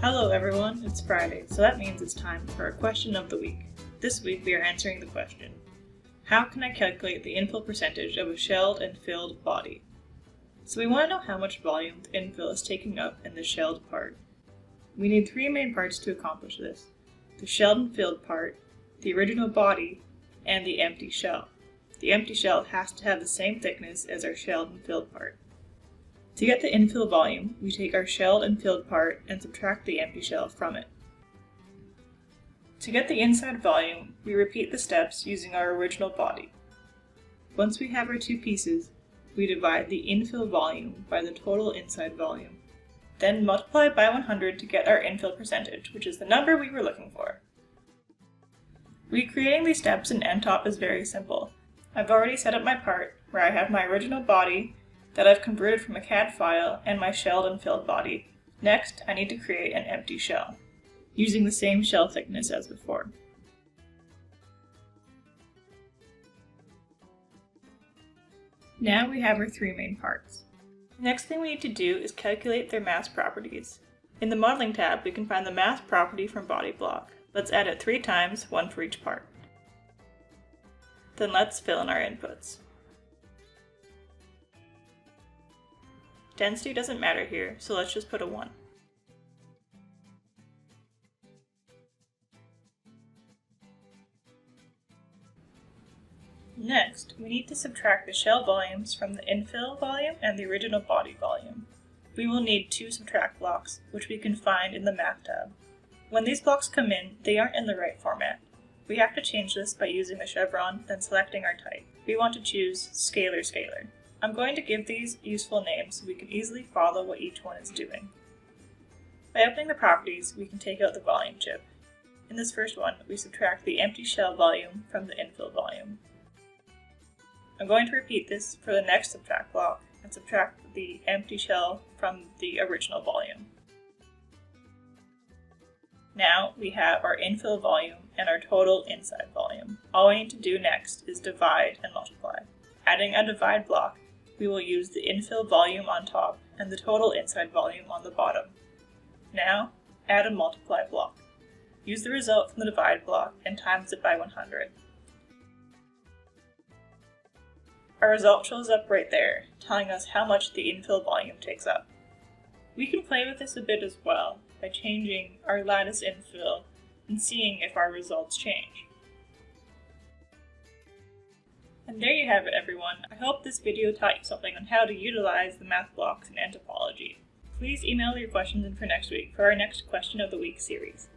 Hello everyone, it's Friday, so that means it's time for our question of the week. This week we are answering the question, how can I calculate the infill percentage of a shelled and filled body? So we want to know how much volume the infill is taking up in the shelled part. We need three main parts to accomplish this: the shelled and filled part, the original body, and the empty shell. The empty shell has to have the same thickness as our shelled and filled part. To get the infill volume, we take our shelled and filled part and subtract the empty shell from it. To get the inside volume, we repeat the steps using our original body. Once we have our two pieces, we divide the infill volume by the total inside volume. Then multiply by 100 to get our infill percentage, which is the number we were looking for. Recreating these steps in nTop is very simple. I've already set up my part where I have my original body that I've converted from a CAD file and my shelled and filled body. Next, I need to create an empty shell, using the same shell thickness as before. Now we have our three main parts. The next thing we need to do is calculate their mass properties. In the Modeling tab, we can find the mass property from body block. Let's add it 3 times, one for each part. Then let's fill in our inputs. Density doesn't matter here, so let's just put a 1. Next, we need to subtract the shell volumes from the infill volume and the original body volume. We will need 2 subtract blocks, which we can find in the Math tab. When these blocks come in, they aren't in the right format. We have to change this by using the chevron, then selecting our type. We want to choose Scalar. I'm going to give these useful names so we can easily follow what each one is doing. By opening the properties, we can take out the volume chip. In this first one, we subtract the empty shell volume from the infill volume. I'm going to repeat this for the next subtract block and subtract the empty shell from the original volume. Now we have our infill volume and our total inside volume. All we need to do next is divide and multiply. Adding a divide block, we will use the infill volume on top and the total inside volume on the bottom. Now, add a multiply block. Use the result from the divide block and times it by 100. Our result shows up right there, telling us how much the infill volume takes up. We can play with this a bit as well by changing our lattice infill and seeing if our results change. And there you have it, everyone. I hope this video taught you something on how to utilize the math blocks in nTopology. Please email your questions in for next week for our next Question of the Week series.